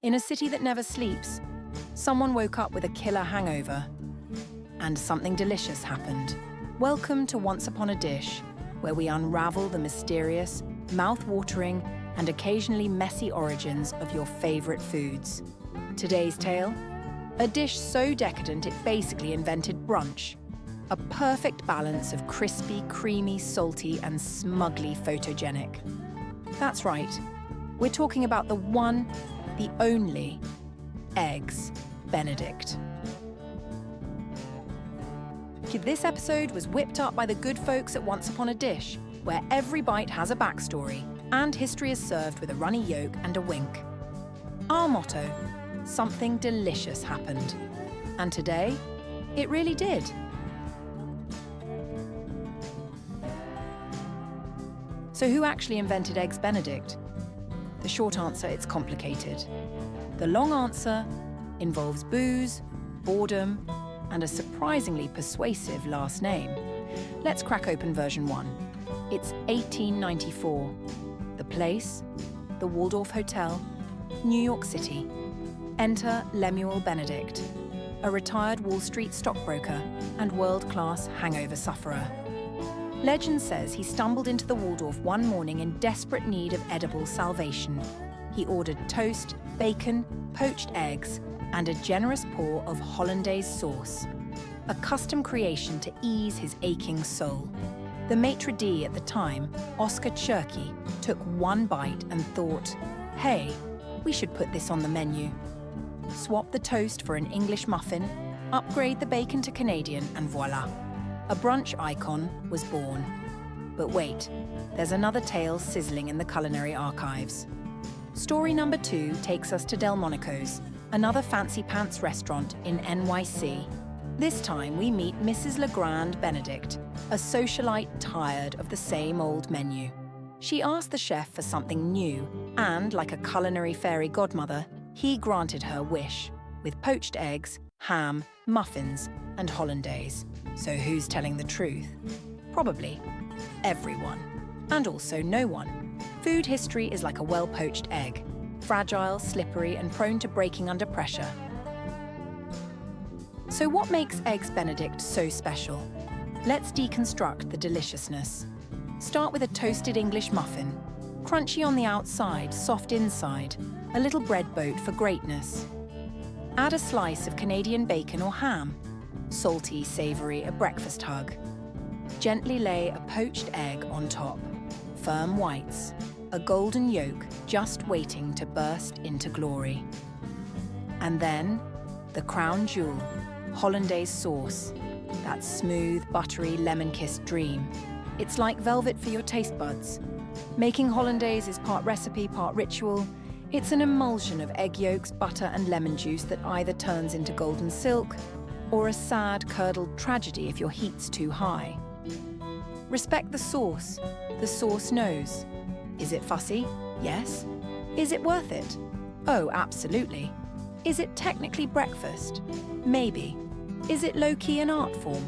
In a city that never sleeps, someone woke up with a killer hangover. And something delicious happened. Welcome to Once Upon a Dish, where we unravel the mysterious, mouth-watering, and occasionally messy origins of your favorite foods. Today's tale? A dish so decadent it basically invented brunch. A perfect balance of crispy, creamy, salty, and smugly photogenic. That's right. We're talking about the one, the only, Eggs Benedict. This episode was whipped up by the good folks at Once Upon a Dish, where every bite has a backstory and history is served with a runny yolk and a wink. Our motto, something delicious happened. And today, it really did. So who actually invented Eggs Benedict? The short answer, it's complicated. The long answer involves booze, boredom, and a surprisingly persuasive last name. Let's crack open version 1. It's 1894. The place, the Waldorf Hotel, New York City. Enter Lemuel Benedict, a retired Wall Street stockbroker and world-class hangover sufferer. Legend says he stumbled into the Waldorf one morning in desperate need of edible salvation. He ordered toast, bacon, poached eggs, and a generous pour of hollandaise sauce, a custom creation to ease his aching soul. The maitre d' at the time, Oscar Cherky, took one bite and thought, hey, we should put this on the menu. Swap the toast for an English muffin, upgrade the bacon to Canadian, and voila. A brunch icon was born. But wait, there's another tale sizzling in the culinary archives. Story number 2 takes us to Delmonico's, another fancy pants restaurant in NYC. This time we meet Mrs. Legrand Benedict, a socialite tired of the same old menu. She asked the chef for something new, and like a culinary fairy godmother, he granted her wish, with poached eggs, ham, muffins, and hollandaise. So who's telling the truth? Probably everyone. And also no one. Food history is like a well-poached egg. Fragile, slippery, and prone to breaking under pressure. So what makes Eggs Benedict so special? Let's deconstruct the deliciousness. Start with a toasted English muffin. Crunchy on the outside, soft inside. A little bread boat for greatness. Add a slice of Canadian bacon or ham. Salty, savoury, a breakfast hug. Gently lay a poached egg on top. Firm whites. A golden yolk just waiting to burst into glory. And then, the crown jewel, hollandaise sauce. That smooth, buttery, lemon-kissed dream. It's like velvet for your taste buds. Making hollandaise is part recipe, part ritual. It's an emulsion of egg yolks, butter, and lemon juice that either turns into golden silk or a sad, curdled tragedy if your heat's too high. Respect the sauce. The sauce knows. Is it fussy? Yes. Is it worth it? Oh, absolutely. Is it technically breakfast? Maybe. Is it low-key an art form?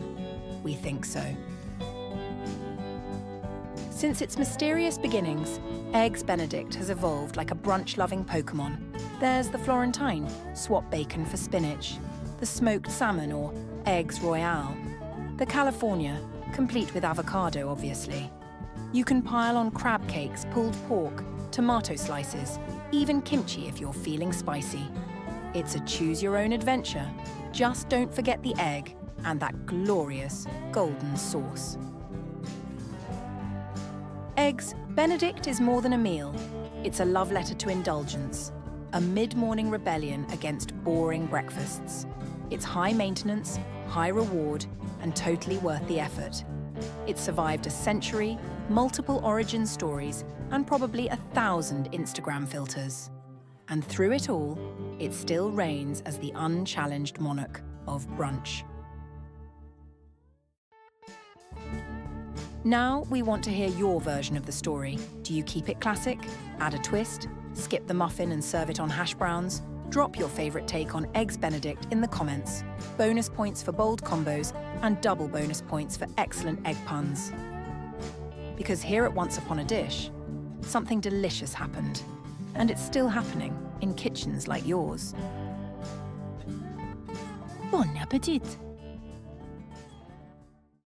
We think so. Since its mysterious beginnings, Eggs Benedict has evolved like a brunch-loving Pokemon. There's the Florentine, swap bacon for spinach. The smoked salmon or eggs royale. The California, complete with avocado, obviously. You can pile on crab cakes, pulled pork, tomato slices, even kimchi if you're feeling spicy. It's a choose-your-own adventure. Just don't forget the egg and that glorious golden sauce. Eggs Benedict is more than a meal. It's a love letter to indulgence, a mid-morning rebellion against boring breakfasts. It's high maintenance, high reward, and totally worth the effort. It survived a century, multiple origin stories, and probably 1,000 Instagram filters. And through it all, it still reigns as the unchallenged monarch of brunch. Now we want to hear your version of the story. Do you keep it classic? Add a twist? Skip the muffin and serve it on hash browns? Drop your favorite take on Eggs Benedict in the comments. Bonus points for bold combos and double bonus points for excellent egg puns. Because here at Once Upon a Dish, something delicious happened. And it's still happening. in kitchens like yours. Bon appetit!